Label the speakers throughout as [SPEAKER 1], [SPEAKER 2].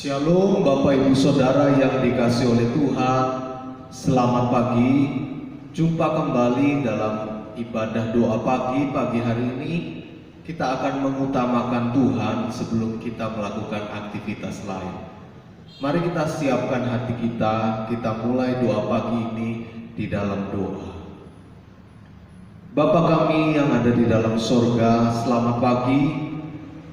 [SPEAKER 1] Shalom Bapak Ibu Saudara yang dikasihi oleh Tuhan. Selamat pagi. Jumpa kembali dalam ibadah doa pagi hari ini. Kita akan mengutamakan Tuhan sebelum kita melakukan aktivitas lain. Mari kita siapkan hati kita mulai doa pagi ini di dalam doa. Bapa kami yang ada di dalam sorga, selamat pagi.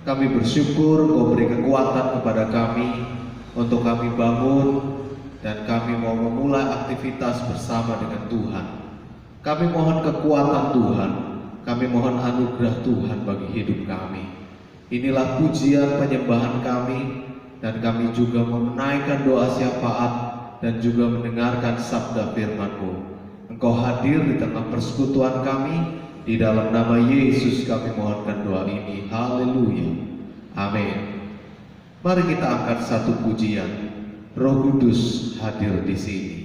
[SPEAKER 1] Kami bersyukur Kau beri kekuatan kepada kami untuk kami bangun dan kami mau memulai aktivitas bersama dengan Tuhan. Kami mohon kekuatan Tuhan, kami mohon anugerah Tuhan bagi hidup kami. Inilah pujian penyembahan kami, dan kami juga menaikkan doa syafaat dan juga mendengarkan sabda firman-Mu. Engkau hadir di tengah persekutuan kami. Di dalam nama Yesus kami mohonkan doa ini. Haleluya. Amin. Mari kita angkat satu pujian. Roh Kudus hadir di sini.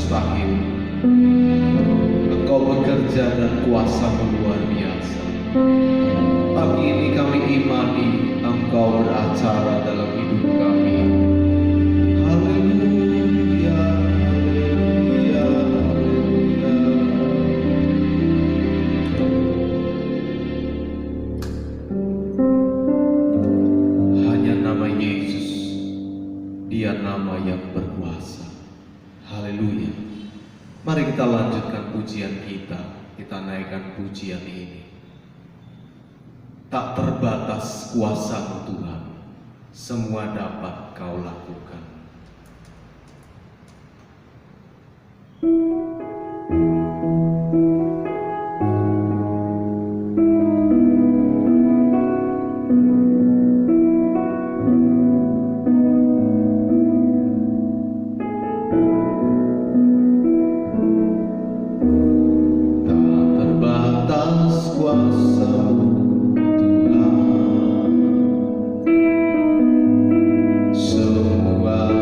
[SPEAKER 1] mustahil. Engkau bekerja dan kuasa-Mu luar biasa. Pagi ini kami imani Engkau beracara dalam hidup kami. Haleluya, haleluya, haleluya. Hanya nama Yesus, Dia nama yang berkuasa. Haleluya. Mari kita lanjutkan pujian kita. Kita naikkan pujian ini. Tak terbatas kuasa-Mu Tuhan, semua dapat Kau lakukan. Tak terbatas kuasa-Mu Tuhan, semua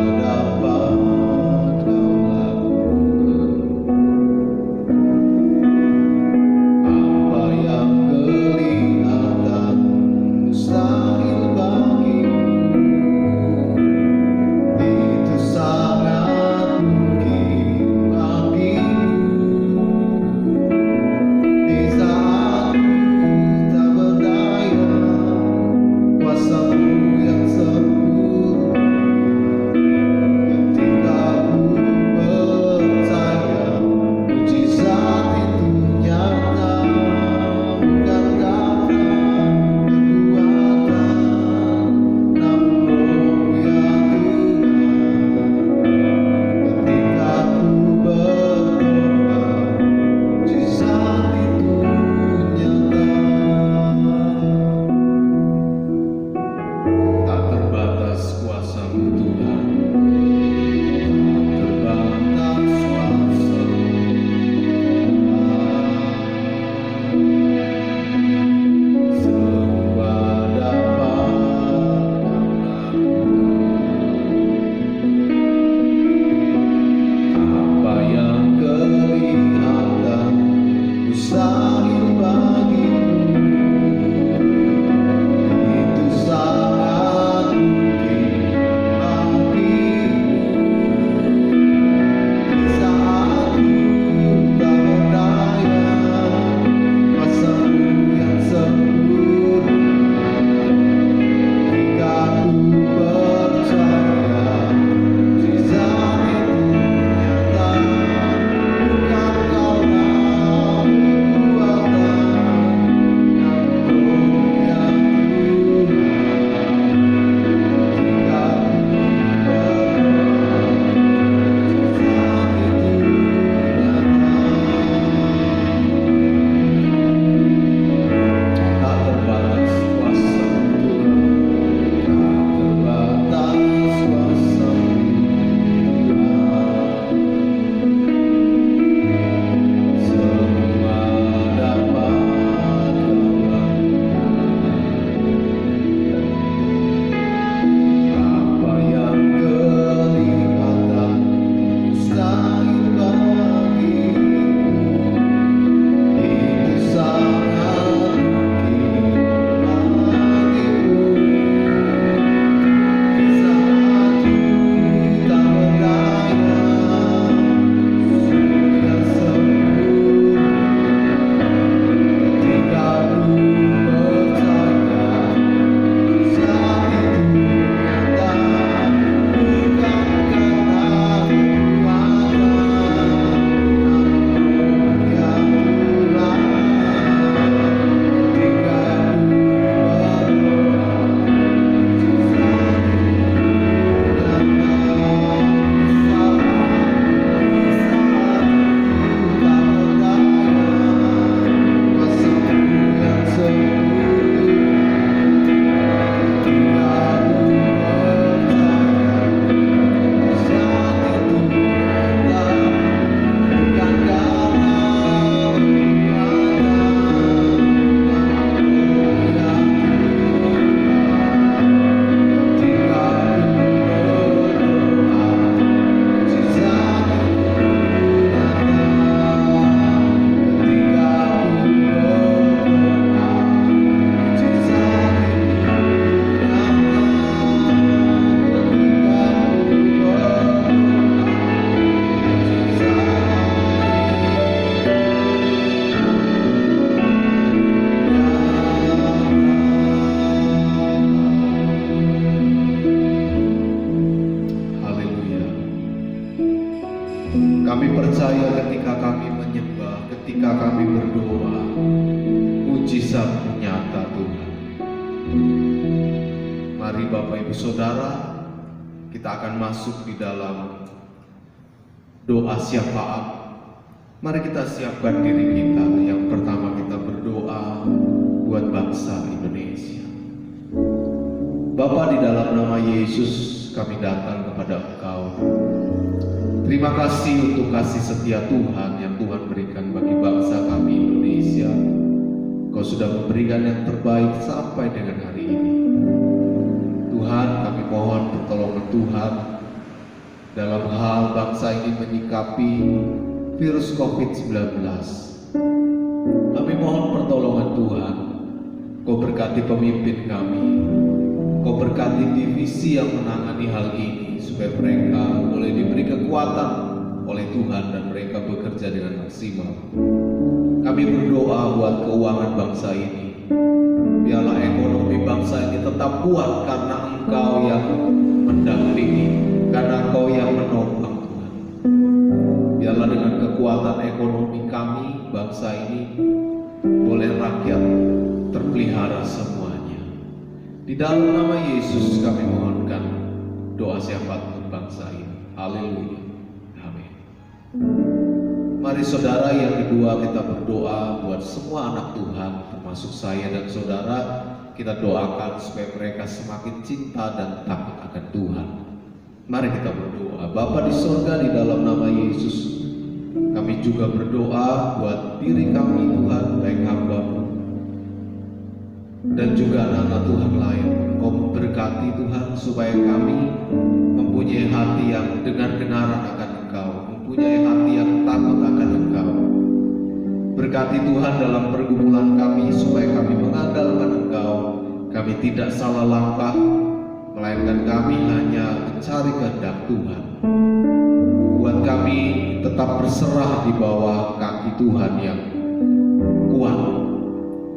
[SPEAKER 1] Kami percaya ketika kami menyembah, ketika kami berdoa, mujizat nyata Tuhan. Mari Bapak Ibu Saudara, kita akan masuk di dalam doa syafaat. Mari kita siapkan diri kita. Yang pertama kita berdoa buat bangsa Indonesia. Bapa, di dalam nama Yesus kami datang kepada Engkau. Terima kasih untuk kasih setia Tuhan yang Tuhan berikan bagi bangsa kami Indonesia. Kau sudah memberikan yang terbaik sampai dengan hari ini. Tuhan, kami mohon pertolongan Tuhan dalam hal bangsa ini menyikapi virus COVID-19. Kami mohon pertolongan Tuhan. Kau berkati pemimpin kami. Kau berkati divisi yang menangani hal ini, supaya mereka boleh diberi kekuatan oleh Tuhan dan mereka bekerja dengan maksimal. Kami berdoa buat keuangan bangsa ini. Biarlah ekonomi bangsa ini tetap kuat karena Engkau yang mendampingi, karena Engkau yang menopang Tuhan. Biarlah dengan kekuatan ekonomi kami, bangsa ini boleh rakyat terpelihara semuanya. Di dalam nama Yesus kami mohonkan doa syafaat untuk bangsa ini. Haleluya. Amin. Mari saudara, yang kedua kita berdoa buat semua anak Tuhan, termasuk saya dan saudara. Kita doakan supaya mereka semakin cinta dan takut akan Tuhan. Mari kita berdoa. Bapa di sorga, di dalam nama Yesus kami juga berdoa buat diri kami Tuhan, baik hamba-Mu dan juga anak-anak Tuhan lain. Kau memberkati Tuhan supaya kami mempunyai hati yang dengar-dengaran akan Engkau, mempunyai hati yang takut akan Engkau. Berkati Tuhan dalam pergumulan kami supaya kami mengandalkan Engkau. Kami tidak salah langkah, melainkan kami hanya mencari kehendak Tuhan. Buat kami tetap berserah di bawah kaki Tuhan yang kuat.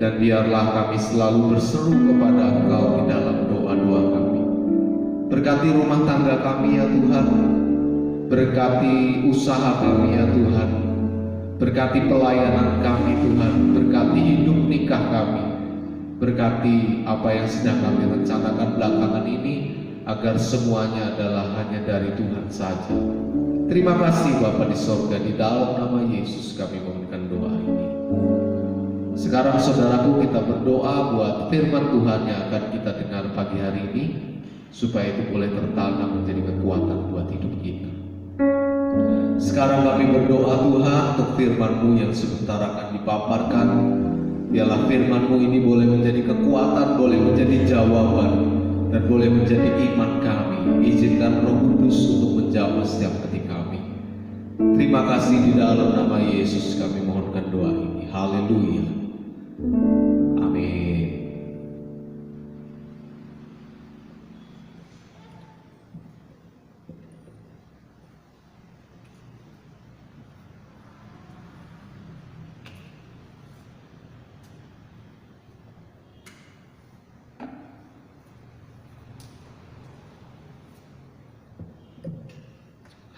[SPEAKER 1] Dan biarlah kami selalu berseru kepada Engkau di dalam doa-doa kami. Berkati rumah tangga kami ya Tuhan. Berkati usaha kami ya Tuhan. Berkati pelayanan kami Tuhan. Berkati hidup nikah kami. Berkati apa yang sedang kami rencanakan belakangan ini, agar semuanya adalah hanya dari Tuhan saja. Terima kasih Bapa di sorga, di dalam nama Yesus kami mohonkan doa ini. Sekarang saudaraku, kita berdoa buat firman Tuhan yang akan kita dengar pagi hari ini, supaya itu boleh tertanam menjadi kekuatan buat hidup kita. Sekarang kami berdoa Tuhan untuk firman-Mu yang sebentar akan dipaparkan. Biarlah firman-Mu ini boleh menjadi kekuatan, boleh menjadi jawaban, dan boleh menjadi iman kami. Izinkan Roh Kudus untuk menjawab setiap hati kami. Terima kasih, di dalam nama Yesus kami mohonkan doa ini. Haleluya. Amin.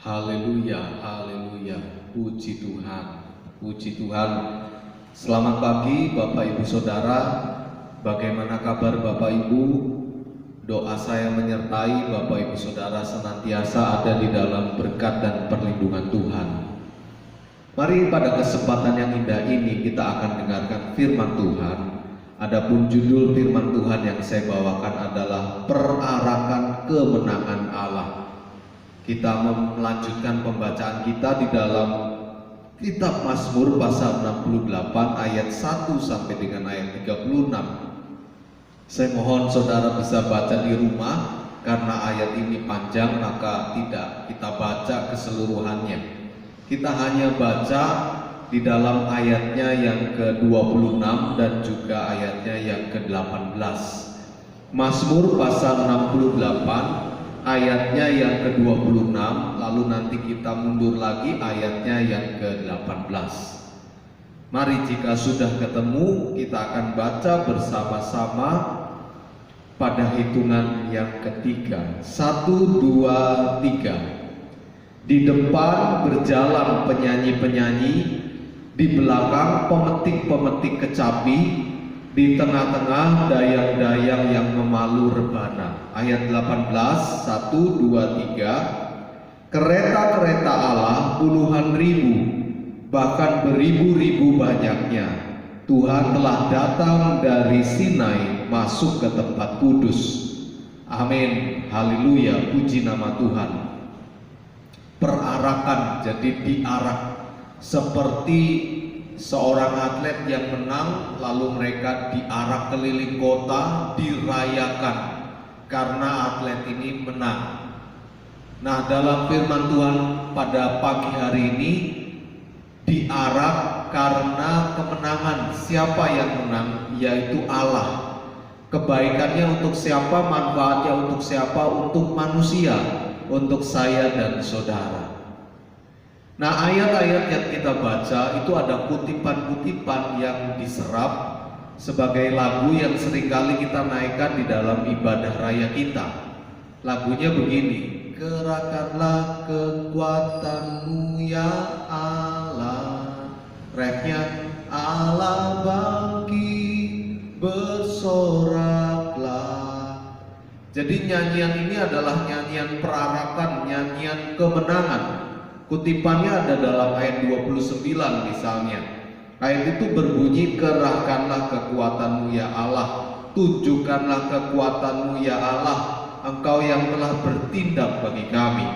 [SPEAKER 1] Haleluya, haleluya. Puji Tuhan, puji Tuhan. Selamat pagi Bapak Ibu Saudara. Bagaimana kabar Bapak Ibu? Doa saya menyertai Bapak Ibu Saudara senantiasa ada di dalam berkat dan perlindungan Tuhan. Mari pada kesempatan yang indah ini kita akan dengarkan firman Tuhan. Adapun judul firman Tuhan yang saya bawakan adalah Perarakan Kemenangan Allah. Kita melanjutkan pembacaan kita di dalam Kitab Mazmur pasal 68 ayat 1 sampai dengan ayat 36. Saya mohon saudara bisa baca di rumah, karena ayat ini panjang maka tidak kita baca keseluruhannya. Kita hanya baca di dalam ayatnya yang ke-26 dan juga ayatnya yang ke-18. Mazmur pasal 68 ayatnya yang ke-26, lalu nanti kita mundur lagi ayatnya yang ke-18. Mari jika sudah ketemu, kita akan baca bersama-sama pada hitungan yang ketiga. 1, 2, 3. Di depan berjalan penyanyi-penyanyi, di belakang pemetik-pemetik kecapi, di tengah-tengah dayang-dayang yang memalu rebana. Ayat 18, 1, 2, 3. Kereta-kereta Allah puluhan ribu, bahkan beribu-ribu banyaknya. Tuhan telah datang dari Sinai masuk ke tempat kudus. Amin, haleluya, puji nama Tuhan. Perarakan, jadi diarak seperti seorang atlet yang menang, lalu mereka diarak keliling kota, dirayakan karena atlet ini menang. Nah, dalam firman Tuhan pada pagi hari ini, diarak karena kemenangan. Siapa yang menang? Yaitu Allah. Kebaikannya untuk siapa? Manfaatnya untuk siapa? Untuk manusia, untuk saya dan saudara. Nah, ayat-ayat yang kita baca itu ada kutipan-kutipan yang diserap sebagai lagu yang seringkali kita naikkan di dalam ibadah raya kita. Lagunya begini: kerahkanlah kekuatan-Mu ya Allah. Refnya, Allah bangkit, bersoraklah. Jadi nyanyian ini adalah nyanyian perarakan, nyanyian kemenangan. Kutipannya ada dalam ayat 29 misalnya. Ayat itu berbunyi, kerahkanlah kekuatan-Mu ya Allah, tunjukkanlah kekuatan-Mu ya Allah, Engkau yang telah bertindak bagi kami.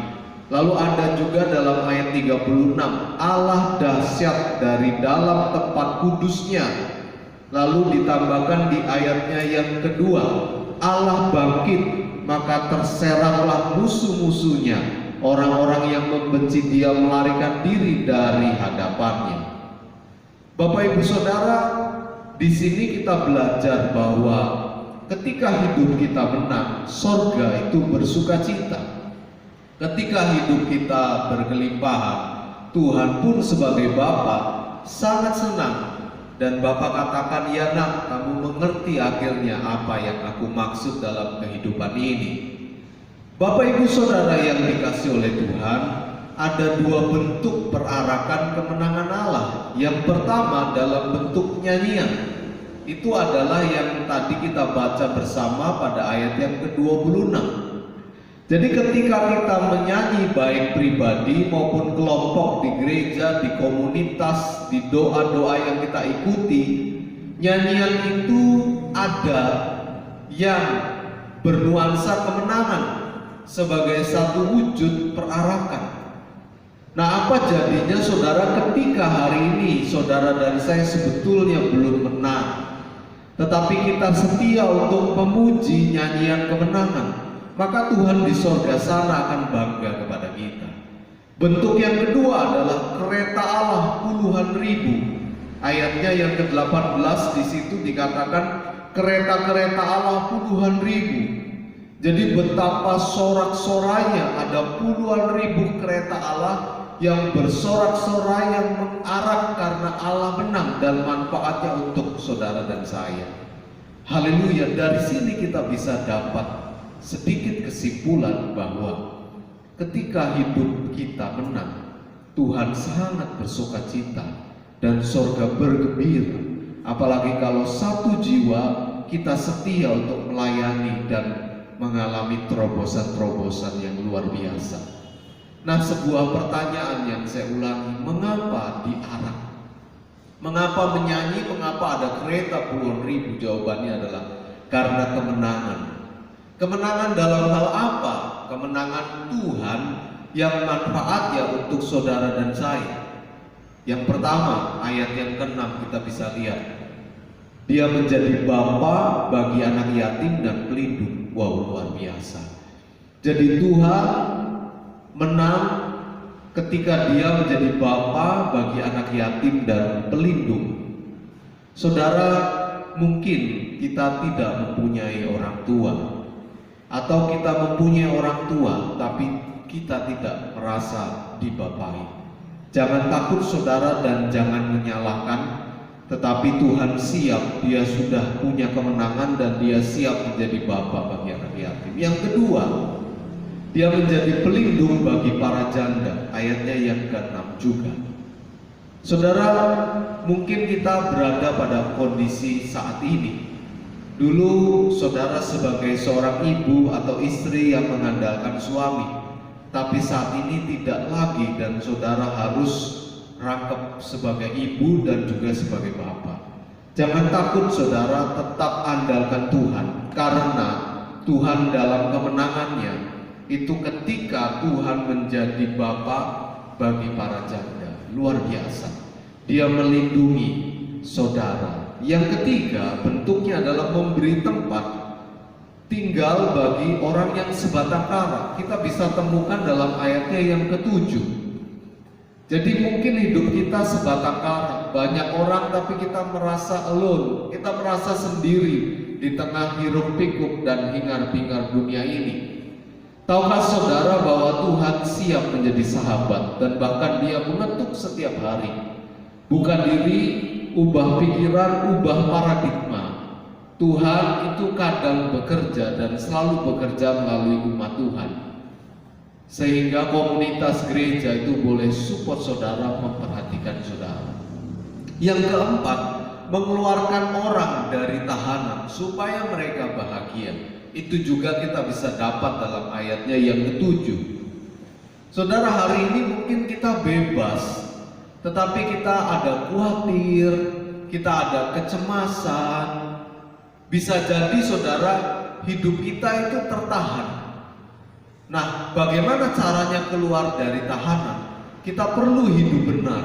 [SPEAKER 1] Lalu ada juga dalam ayat 36, Allah dahsyat dari dalam tempat kudusnya. Lalu ditambahkan di ayatnya yang kedua, Allah bangkit, maka terseraklah musuh-musuhnya. Orang-orang yang membenci Dia melarikan diri dari hadapannya. Bapak Ibu Saudara, di sini kita belajar bahwa ketika hidup kita menang, sorga itu bersukacita. Ketika hidup kita berkelimpahan, Tuhan pun sebagai Bapa sangat senang. Dan Bapa katakan, ya nak, kamu mengerti akhirnya apa yang aku maksud dalam kehidupan ini. Bapak Ibu Saudara yang dikasih oleh Tuhan, ada dua bentuk perarakan kemenangan Allah. Yang pertama dalam bentuk nyanyian. Itu adalah yang tadi kita baca bersama pada ayat yang ke-26. Jadi ketika kita menyanyi baik pribadi maupun kelompok di gereja, di komunitas, di doa-doa yang kita ikuti, nyanyian itu ada yang bernuansa kemenangan sebagai satu wujud perarakan. Nah, apa jadinya saudara ketika hari ini saudara dan saya sebetulnya belum menang, tetapi kita setia untuk memuji nyanyian kemenangan, maka Tuhan di sorga sana akan bangga kepada kita. Bentuk yang kedua adalah kereta Allah puluhan ribu. Ayatnya yang ke-18 di situ dikatakan kereta-kereta Allah puluhan ribu. Jadi betapa sorak-soranya, ada puluhan ribu kereta Allah yang bersorak-sorai, yang mengarak karena Allah menang dan manfaatnya untuk saudara dan saya. Haleluya. Dari sini kita bisa dapat sedikit kesimpulan bahwa ketika hidup kita menang, Tuhan sangat bersukacita dan sorga bergembira. Apalagi kalau satu jiwa kita setia untuk melayani dan mengalami terobosan-terobosan yang luar biasa. Nah, sebuah pertanyaan yang saya ulangi, mengapa diarak? Mengapa menyanyi? Mengapa ada kereta puluhan ribu? Jawabannya adalah karena kemenangan. Kemenangan dalam hal apa? Kemenangan Tuhan yang manfaatnya untuk saudara dan saya. Yang pertama, ayat yang ke-6 kita bisa lihat. Dia menjadi bapa bagi anak yatim dan pelindung. Wow, luar biasa. Jadi Tuhan menang ketika Dia menjadi bapa bagi anak yatim dan pelindung. Saudara, mungkin kita tidak mempunyai orang tua, atau kita mempunyai orang tua tapi kita tidak merasa dibapai. Jangan takut saudara dan jangan menyalahkan, tetapi Tuhan siap, Dia sudah punya kemenangan dan Dia siap menjadi bapa bagi anak yatim. Yang kedua, Dia menjadi pelindung bagi para janda, ayatnya yang ke-6 juga. Saudara, mungkin kita berada pada kondisi saat ini. Dulu saudara sebagai seorang ibu atau istri yang mengandalkan suami, tapi saat ini tidak lagi dan saudara harus rangkap sebagai ibu dan juga sebagai bapak. Jangan takut saudara, tetap andalkan Tuhan, karena Tuhan dalam kemenangannya itu ketika Tuhan menjadi Bapa bagi para janda, luar biasa. Dia melindungi saudara. Yang ketiga, bentuknya adalah memberi tempat tinggal bagi orang yang sebatang kara. Kita bisa temukan dalam ayatnya yang ke-7. Jadi mungkin hidup kita sebatang kara, banyak orang tapi kita merasa alone, kita merasa sendiri di tengah hiruk pikuk dan hingar-bingar dunia ini. Tahukah saudara bahwa Tuhan siap menjadi sahabat dan bahkan Dia mengetuk setiap hari. Buka diri, ubah pikiran, ubah paradigma. Tuhan itu kadang bekerja dan selalu bekerja melalui umat Tuhan. Sehingga komunitas gereja itu boleh support saudara, memperhatikan saudara. Yang keempat, mengeluarkan orang dari tahanan supaya mereka bahagia. Itu juga kita bisa dapat dalam ayatnya yang ke-7. Saudara, hari ini mungkin kita bebas, tetapi kita ada khawatir, kita ada kecemasan. Bisa jadi saudara, hidup kita itu tertahan. Nah, bagaimana caranya keluar dari tahanan? Kita perlu hidup benar.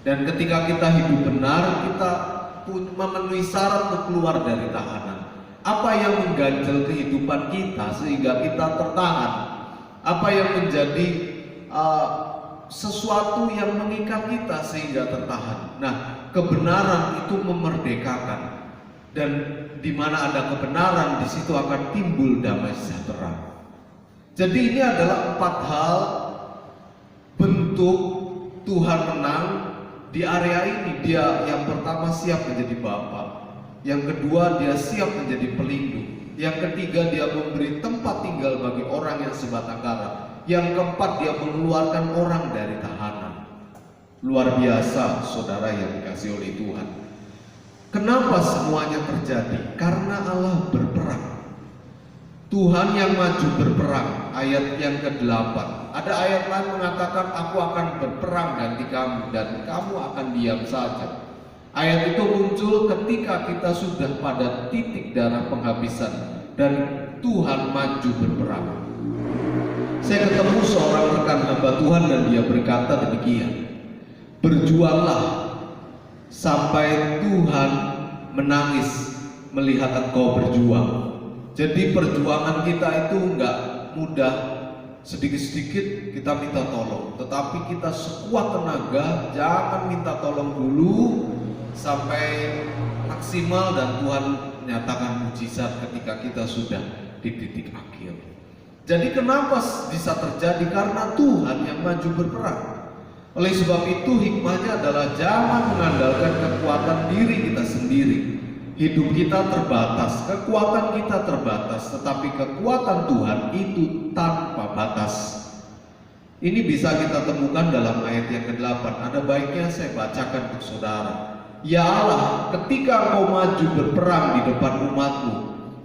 [SPEAKER 1] Dan ketika kita hidup benar, kita memenuhi syarat untuk keluar dari tahanan. Apa yang mengganjal kehidupan kita sehingga kita tertahan? Apa yang menjadi sesuatu yang mengikat kita sehingga tertahan? Nah, kebenaran itu memerdekakan, dan di mana ada kebenaran, di situ akan timbul damai sejahtera. Jadi ini adalah 4 hal bentuk Tuhan menang di area ini. Dia yang pertama siap menjadi Bapa, yang kedua dia siap menjadi pelindung, yang ketiga dia memberi tempat tinggal bagi orang yang sebatang kara, yang keempat dia mengeluarkan orang dari tahanan. Luar biasa saudara yang dikasih oleh Tuhan. Kenapa semuanya terjadi? Karena Allah berperang. Tuhan yang maju berperang, ayat yang ke-8. Ada ayat lain mengatakan, aku akan berperang ganti kamu dan kamu akan diam saja. Ayat itu muncul ketika kita sudah pada titik darah penghabisan dan Tuhan maju berperang. Saya ketemu seorang rekan hamba Tuhan dan dia berkata demikian, berjuanglah sampai Tuhan menangis melihat engkau berjuang. Jadi perjuangan kita itu enggak mudah, sedikit-sedikit kita minta tolong, tetapi kita sekuat tenaga, jangan minta tolong dulu sampai maksimal dan Tuhan menyatakan mujizat ketika kita sudah di titik akhir. Jadi kenapa bisa terjadi? Karena Tuhan yang maju berperang. Oleh sebab itu hikmahnya adalah jangan mengandalkan kekuatan diri kita sendiri. Hidup kita terbatas, kekuatan kita terbatas, tetapi kekuatan Tuhan itu tanpa batas. Ini bisa kita temukan dalam ayat yang ke-8. Ada baiknya saya bacakan untuk saudara. Ya Allah, ketika engkau maju berperang di depan umatmu,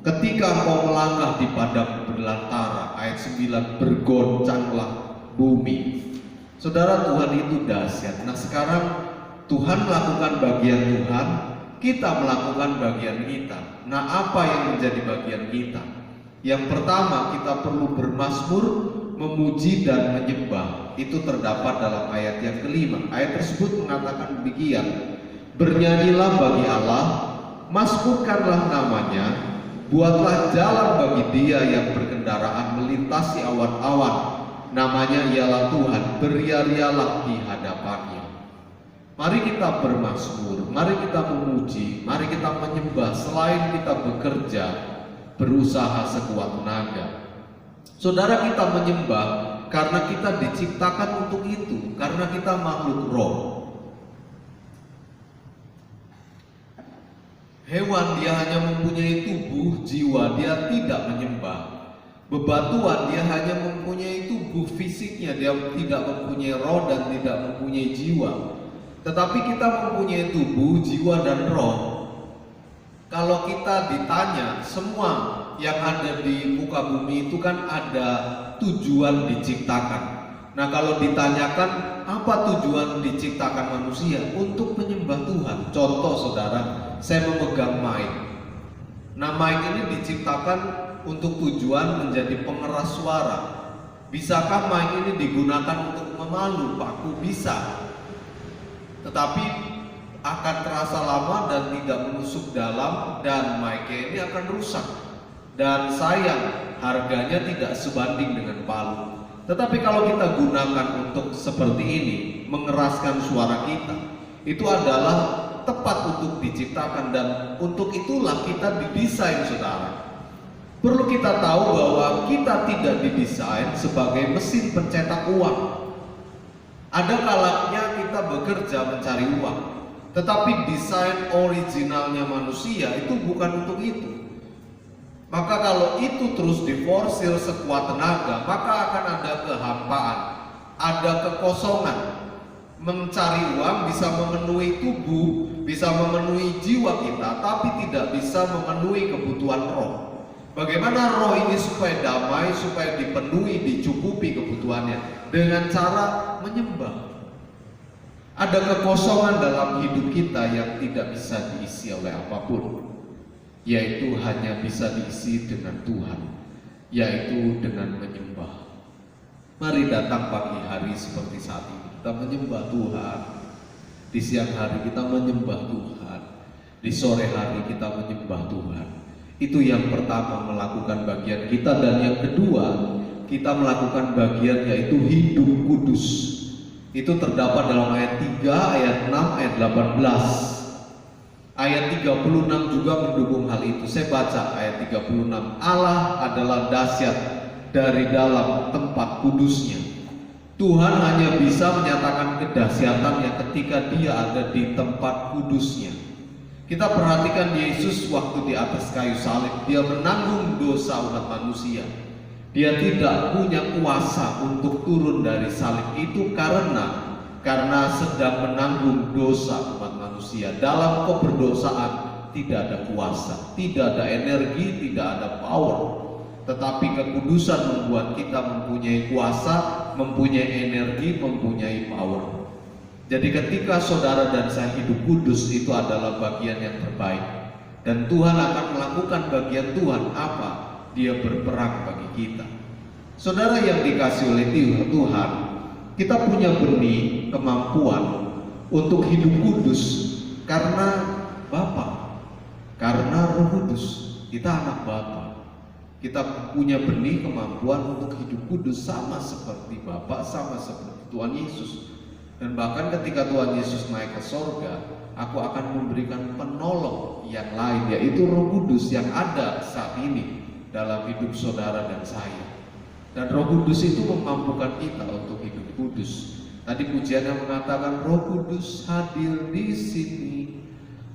[SPEAKER 1] ketika engkau melangkah di padang belantara, ayat 9, bergoncanglah bumi. Saudara, Tuhan itu dahsyat. Nah sekarang Tuhan melakukan bagian Tuhan, kita melakukan bagian kita. Nah apa yang menjadi bagian kita? Yang pertama, kita perlu bermazmur, memuji dan menyembah. Itu terdapat dalam ayat yang ke-5. Ayat tersebut mengatakan demikian, bernyanyilah bagi Allah, mazmurkanlah namanya, buatlah jalan bagi dia yang berkendaraan melintasi awan-awan. Namanya ialah Tuhan, beria-rialah di hadapannya. Mari kita bermazmur, mari kita memuji, mari kita menyembah. Selain kita bekerja, berusaha sekuat tenaga. Saudara, kita menyembah karena kita diciptakan untuk itu, karena kita makhluk roh. Hewan dia hanya mempunyai tubuh, jiwa, dia tidak menyembah. Bebatuan, dia hanya mempunyai tubuh fisiknya, dia tidak mempunyai roh dan tidak mempunyai jiwa. Tetapi kita mempunyai tubuh, jiwa, dan roh. Kalau kita ditanya, semua yang ada di muka bumi itu kan ada tujuan diciptakan. Nah, kalau ditanyakan apa tujuan diciptakan manusia? Untuk menyembah Tuhan. Contoh saudara, saya memegang mic. Nah, mic ini diciptakan untuk tujuan menjadi pengeras suara. Bisakah mic ini digunakan untuk memalu paku? Bisa. Tetapi akan terasa lama dan tidak menusuk dalam, dan mic ini akan rusak. Dan sayang, harganya tidak sebanding dengan palu. Tetapi kalau kita gunakan untuk seperti ini, mengeraskan suara kita, itu adalah tepat untuk diciptakan, dan untuk itulah kita didesain, saudara. Perlu kita tahu bahwa kita tidak didesain sebagai mesin pencetak uang. Ada kalanya kita bekerja mencari uang, tetapi desain originalnya manusia itu bukan untuk itu. Maka kalau itu terus diforsir sekuat tenaga, maka akan ada kehampaan, ada kekosongan. Mencari uang bisa memenuhi tubuh, bisa memenuhi jiwa kita, tapi tidak bisa memenuhi kebutuhan roh. Bagaimana roh ini supaya damai, supaya dipenuhi, dicukupi kebutuhannya? Dengan cara menyembah. Ada kekosongan dalam hidup kita yang tidak bisa diisi oleh apapun, yaitu hanya bisa diisi dengan Tuhan, yaitu dengan menyembah. Mari datang pagi hari seperti saat ini, kita menyembah Tuhan. Di siang hari kita menyembah Tuhan, di sore hari kita menyembah Tuhan. Itu yang pertama, melakukan bagian kita. Dan yang kedua, kita melakukan bagian yaitu hidup kudus. Itu terdapat dalam ayat 3, ayat 6, ayat 18. Ayat 36 juga mendukung hal itu. Saya baca ayat 36. Allah adalah dahsyat dari dalam tempat kudusnya. Tuhan hanya bisa menyatakan kedahsyatannya ketika dia ada di tempat kudusnya. Kita perhatikan Yesus waktu di atas kayu salib, dia menanggung dosa umat manusia. Dia tidak punya kuasa untuk turun dari salib itu karena sedang menanggung dosa umat manusia. Dalam keberdosaan tidak ada kuasa, tidak ada energi, tidak ada power. Tetapi kekudusan membuat kita mempunyai kuasa, mempunyai energi, mempunyai power. Jadi ketika saudara dan saya hidup kudus, itu adalah bagian yang terbaik. Dan Tuhan akan melakukan bagian Tuhan apa? Dia berperang bagi kita. Saudara yang dikasih oleh Tuhan, kita punya benih kemampuan untuk hidup kudus karena Bapa, karena Roh Kudus. Kita anak Bapa. Kita punya benih kemampuan untuk hidup kudus sama seperti Bapa, sama seperti Tuhan Yesus. Dan bahkan ketika Tuhan Yesus naik ke sorga, aku akan memberikan penolong yang lain, yaitu Roh Kudus yang ada saat ini dalam hidup saudara dan saya. Dan Roh Kudus itu memampukan kita untuk hidup kudus. Tadi pujiannya mengatakan Roh Kudus hadir di sini,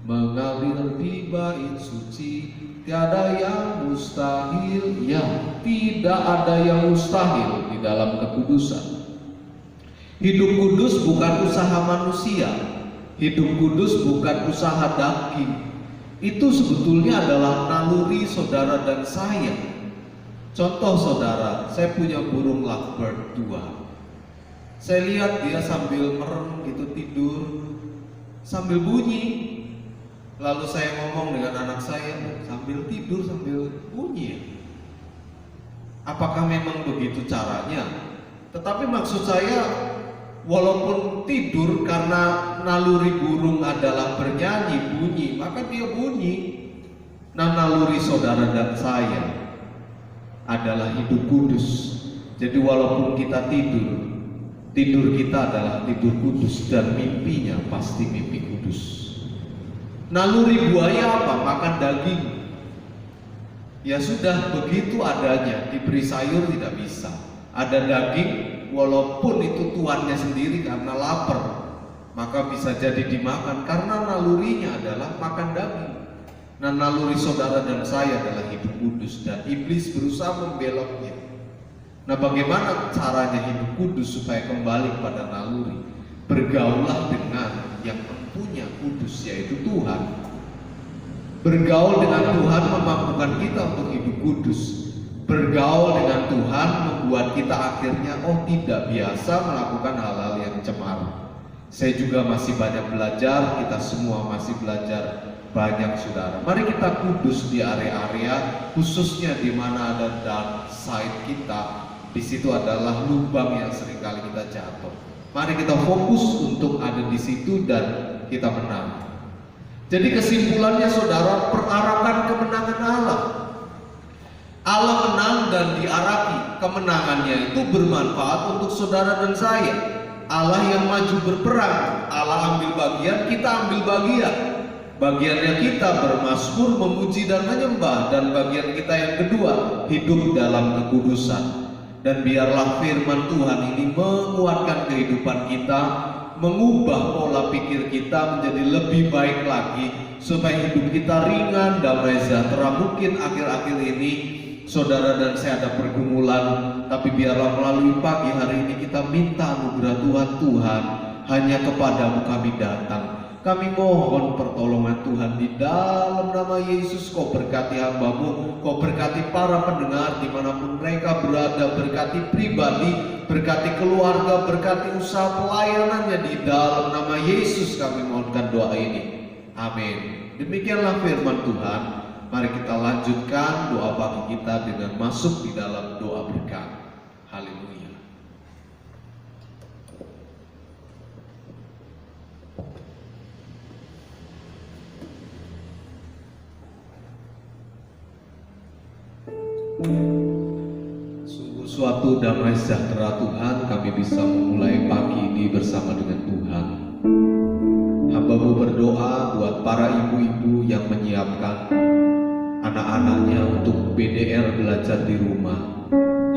[SPEAKER 1] mengalir di bait suci, tiada yang mustahil. Ya, tidak ada yang mustahil di dalam kekudusan. Hidup kudus bukan usaha manusia. Hidup kudus bukan usaha daging. Itu sebetulnya adalah naluri saudara dan saya. Contoh saudara, saya punya burung lovebird 2. Saya lihat dia sambil merem gitu tidur, sambil bunyi. Lalu saya ngomong dengan anak saya, sambil tidur sambil bunyi. Apakah memang begitu caranya? Tetapi maksud saya, walaupun tidur karena naluri burung adalah bernyanyi, bunyi, maka dia bunyi. Nah, naluri saudara dan saya adalah hidup kudus. Jadi walaupun kita tidur kita adalah tidur kudus, dan mimpinya pasti mimpi kudus. Naluri buaya apa? Makan daging. Ya sudah, begitu adanya, diberi sayur tidak bisa. Ada daging, walaupun itu tuannya sendiri karena lapar, maka bisa jadi dimakan karena nalurinya adalah makan daging. Nah, naluri saudara dan saya adalah hidup kudus dan iblis berusaha membeloknya. Nah, bagaimana caranya hidup kudus supaya kembali pada naluri? Bergaullah dengan yang mempunyai kudus, yaitu Tuhan. Bergaul dengan Tuhan memampukan kita untuk hidup kudus. Bergaul dengan Tuhan membuat kita akhirnya tidak biasa melakukan hal-hal yang cemar. Saya juga masih banyak belajar, kita semua masih belajar banyak, saudara. Mari kita kudus di area-area, khususnya di mana ada dark side kita. Di situ adalah lubang yang seringkali kita jatuh. Mari kita fokus untuk ada di situ dan kita menang. Jadi kesimpulannya, saudara, perarakan kemenangan Allah. Allah menang dan diaraki. Kemenangannya itu bermanfaat untuk saudara dan saya. Allah yang maju berperang, Allah ambil bagian, kita ambil bagian. Bagiannya kita bermazmur, memuji dan menyembah. Dan bagian kita yang kedua, hidup dalam kekudusan. Dan biarlah firman Tuhan ini menguatkan kehidupan kita, mengubah pola pikir kita menjadi lebih baik lagi, supaya hidup kita ringan, damai sejahtera. Mungkin akhir-akhir ini saudara dan saya ada pergumulan, tapi biarlah melalui pagi hari ini kita minta anugerah Tuhan. Tuhan, hanya kepadamu kami datang. Kami mohon pertolongan Tuhan di dalam nama Yesus. Kau berkati hamba-Mu, Kau berkati para pendengar dimanapun mereka berada, berkati pribadi, berkati keluarga, berkati usaha pelayanannya. Di dalam nama Yesus kami mohonkan doa ini. Amin. Demikianlah firman Tuhan. Mari kita lanjutkan doa pagi kita dengan masuk di dalam doa berkat. Haleluya. Sungguh suatu damai sejahtera Tuhan, kami bisa memulai pagi ini bersama dengan Tuhan. Hamba-Mu berdoa buat para ibu-ibu yang menyiapkan anak-anaknya untuk BDR belajar di rumah.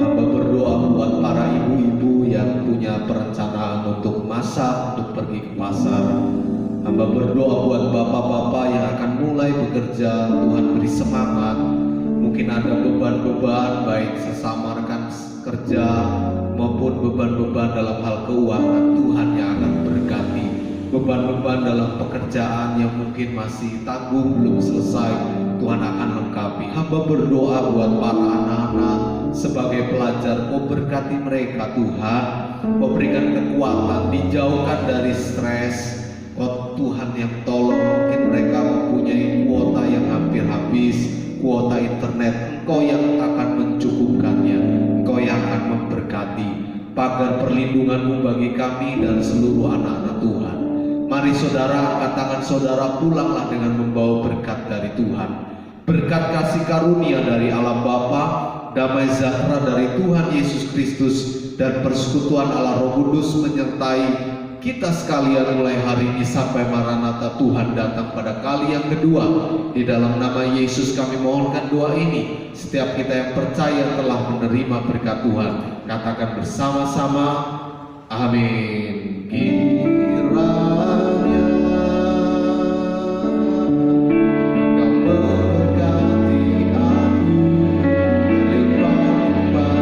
[SPEAKER 1] Hamba berdoa buat para ibu-ibu yang punya perencanaan untuk masak, untuk pergi ke pasar. Hamba berdoa buat bapak-bapak yang akan mulai bekerja. Tuhan beri semangat. Mungkin ada beban-beban baik sesama rekan kerja maupun beban-beban dalam hal keuangan. Tuhan yang akan berkati. Beban-beban dalam pekerjaan yang mungkin masih tanggung belum selesai, Tuhan akan lengkapi. Hamba berdoa buat para anak-anak sebagai pelajar. Kau berkati mereka Tuhan. Kau berikan kekuatan, dijauhkan dari stres. Oh Tuhan yang tolong, mungkin mereka mempunyai kuota yang hampir habis, kuota internet. Engkau yang akan mencukupkannya, Engkau yang akan memberkati. Pagar perlindungan-Mu bagi kami dan seluruh anak-anak Tuhan. Mari saudara, angkat tangan saudara, pulanglah dengan membawa berkat dari Tuhan. Berkat kasih karunia dari Allah Bapa, damai sejahtera dari Tuhan Yesus Kristus, dan persekutuan Allah Roh Kudus menyertai kita sekalian mulai hari ini sampai Maranatha Tuhan datang pada kali yang kedua. Di dalam nama Yesus kami mohonkan doa ini. Setiap kita yang percaya telah menerima berkat Tuhan, katakan bersama-sama, amin. Kiranya Engkau memberkati aku berlimpah-limpah dalam daerah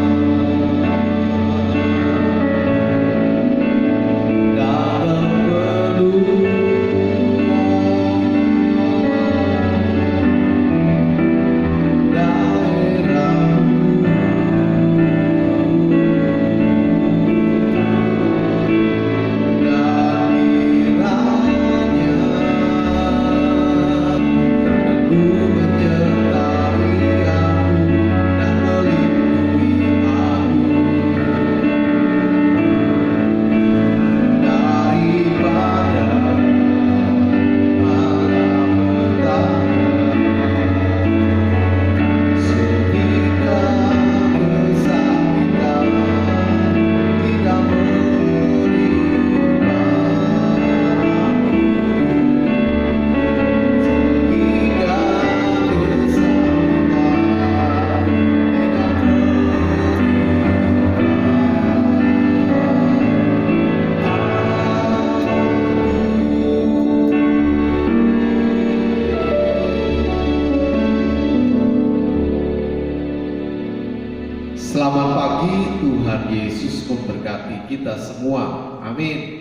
[SPEAKER 1] Selamat pagi, Tuhan Yesus memberkati kita semua. Amin.